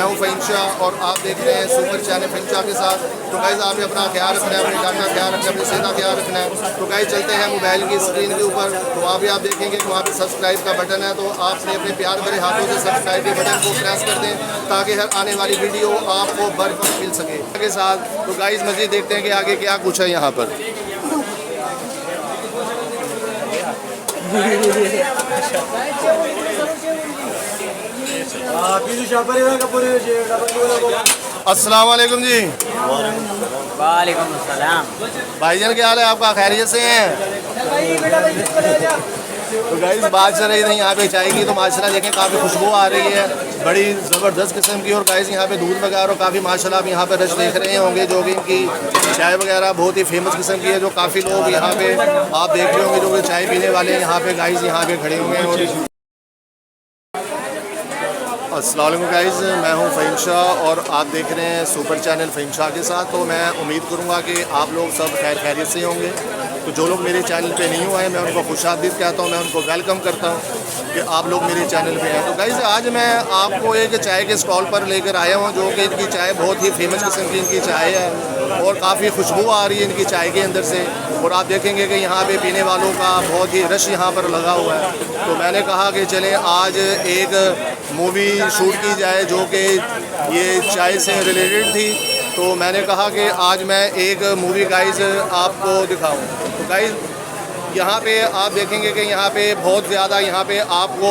हूँ फ़हीम शाह और आप देख रहे हैं सुपर चैनल फ़हीम शाह के साथ। तो गाइज़ आपने अपना ख्याल रखना है, अपने जान का ख्याल रखना है, अपनी सेहत का ख्याल रखना है। तो गाइज़ चलते हैं मोबाइल की स्क्रीन के ऊपर, तो वहाँ भी आप देखेंगे कि वहाँ पे सब्सक्राइब का बटन है। तो आपने अपने प्यार भरे हाथों से सब्सक्राइब के बटन को प्रेस कर दें ताकि हर आने वाली वीडियो आपको बर वक्त मिल सके के साथ। तो गाइज़ मज़ीद देखते हैं कि आगे क्या कुछ है यहाँ पर। अस्सलाम वालेकुम जी। वालेकुम सलाम। भाईजान क्या हाल है आपका, खैरियत से हैं? तो गाइस बात चल रही थी यहाँ पे चाय की, तो माशाल्लाह देखें काफ़ी खुशबू आ रही है बड़ी ज़बरदस्त किस्म की। और गाइस यहाँ पे दूध वगैरह और काफ़ी माशाल्लाह आप यहाँ पे रश देख रहे होंगे जो कि इनकी चाय वगैरह बहुत ही फेमस किस्म की है। जो काफ़ी लोग यहाँ पे आप देख रहे होंगे जो कि चाय पीने वाले यहाँ पे गाइस यहाँ पे खड़े हुए हैं। और अस्सलाम वालेकुम गाइस, मैं हूं फ़हीम शाह और आप देख रहे हैं सुपर चैनल फ़हीम शाह के साथ। तो मैं उम्मीद करूंगा कि आप लोग सब खैरियत से होंगे। तो जो लोग मेरे चैनल पे नहीं हुए हैं मैं उनको खुशामदीद कहता हूं, मैं उनको वेलकम करता हूं कि आप लोग मेरे चैनल पे हैं। तो गाइस आज मैं आपको एक चाय के स्टॉल पर लेकर आया हूँ जो कि इनकी चाय बहुत ही फेमस किस्म की इनकी चाय है और काफ़ी खुशबू आ रही है इनकी चाय के अंदर से। और आप देखेंगे कि यहाँ पे पीने वालों का बहुत ही रश यहाँ पर लगा हुआ है। तो मैंने कहा कि चलें आज एक मूवी शूट की जाए जो कि ये चाय से रिलेटेड थी। तो मैंने कहा कि आज मैं एक मूवी गाइस आपको दिखाऊं। तो गाइस यहाँ पे आप देखेंगे कि यहाँ पे बहुत ज़्यादा यहाँ पे आपको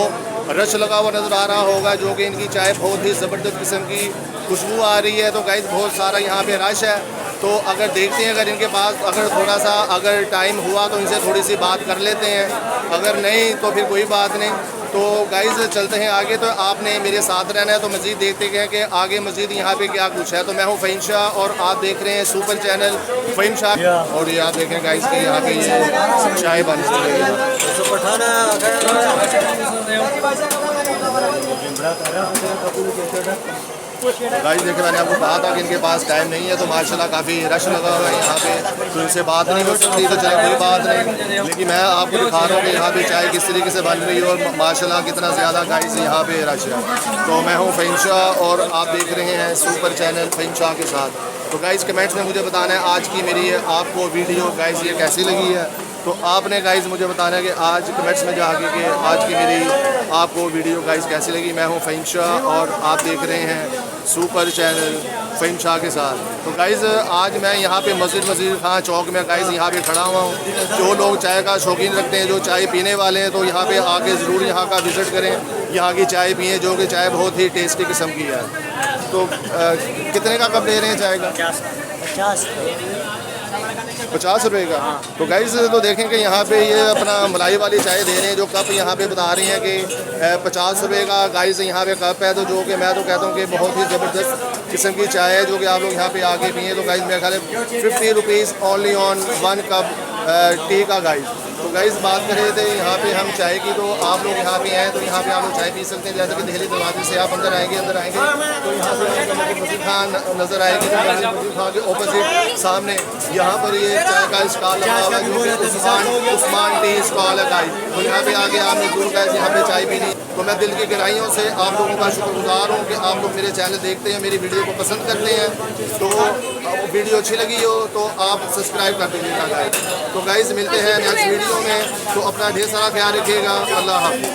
रश लगा हुआ नज़र आ रहा होगा जो कि इनकी चाय बहुत ही ज़बरदस्त किस्म की खुशबू आ रही है। तो गाइस बहुत सारा यहाँ पे रश है। तो अगर देखते हैं अगर इनके पास अगर थोड़ा सा अगर टाइम हुआ तो इनसे थोड़ी सी बात कर लेते हैं, अगर नहीं तो फिर कोई बात नहीं। तो गाइज़ चलते हैं आगे। तो आपने मेरे साथ रहना है। तो मज़ीद देखते हैं कि आगे मज़ीद यहाँ पे क्या कुछ है। तो मैं हूँ फ़हीम शाह और आप देख रहे हैं सुपर चैनल फ़हीम शाह। और ये आप देखें गाइज़ के यहाँ पे ये चाय बन रही है। गाइस देखिए मैंने आपको कहा था कि इनके पास टाइम नहीं है। तो माशाल्लाह काफ़ी रश लगा हुआ है यहाँ पे, तो इनसे बात नहीं हो सकती। तो चले कोई बात नहीं, लेकिन मैं आपको दिखा रहा हूँ कि यहाँ पे चाय किस तरीके से बन रही है और माशाल्लाह कितना ज़्यादा गाइस यहाँ पे रश है। तो मैं हूँ फ़हीम शाह और आप देख रहे हैं सुपर चैनल फ़हीम शाह के साथ। तो गाइस कमेंट्स में मुझे बताना है आज की मेरी आपको वीडियो गाइस ये कैसी लगी है। तो आपने गाइस मुझे बताना है कि आज कमेंट्स में जाके कि आज की मेरी आपको वीडियो गाइस कैसी लगी। मैं हूं फ़हीम शाह और आप देख रहे हैं सुपर चैनल फ़हीम शाह के साथ। तो गाइस आज मैं यहाँ पे मस्जिद खां चौक में गाइस यहाँ पे खड़ा हुआ हूँ। जो लोग चाय का शौकीन रखते हैं, जो चाय पीने वाले हैं, तो यहाँ पे आके ज़रूर यहाँ का विज़िट करें, यहाँ की चाय पिएँ जो कि चाय बहुत ही टेस्टी किस्म की है। तो कितने का कप दे रहे हैं चाय का? 50 रुपये का। तो गाइस तो देखें कि यहाँ पे ये अपना मलाई वाली चाय दे रहे हैं। जो कप यहाँ पे बता रही हैं कि 50 रुपये का गाइस यहाँ पे कप है। तो जो कि मैं तो कहता हूँ कि बहुत ही ज़बरदस्त किस्म की चाय है जो कि आप लोग यहाँ पे आके पिए। तो गाइस मेरे ख्याल है 50 rupees only on 1 cup T का गाइस। तो गाइस बात कर रहे थे यहाँ पे हम चाय की। तो आप लोग यहाँ पे आए तो यहाँ पे आप लोग चाय पी सकते हैं। जैसे कि दिल्ली दरवाजे से आप अंदर आएंगे तो यहाँ से मस्जिद खान नज़र आएगी। तो मस्जिद खान के ऑपोजिट सामने यहाँ पर ये चाय का स्टॉल लगा हुआ है जो कि उस्मान टी स्टॉल है गाइस। तो यहाँ पे आगे आपने दूर गाइस यहाँ पे चाय पीनी। तो मैं दिल की गहराइयों से आप लोगों का शुक्रगुजार हूँ कि आप लोग मेरे चैनल देखते हैं, मेरी वीडियो को पसंद करते हैं। तो वीडियो अच्छी लगी हो तो आप सब्सक्राइब कर दीजिएगा गाइस। तो गाइस मिलते हैं नेक्स्ट वीडियो में। तो अपना ढेर सारा ख्याल रखिएगा। अल्लाह हाफ़िज़।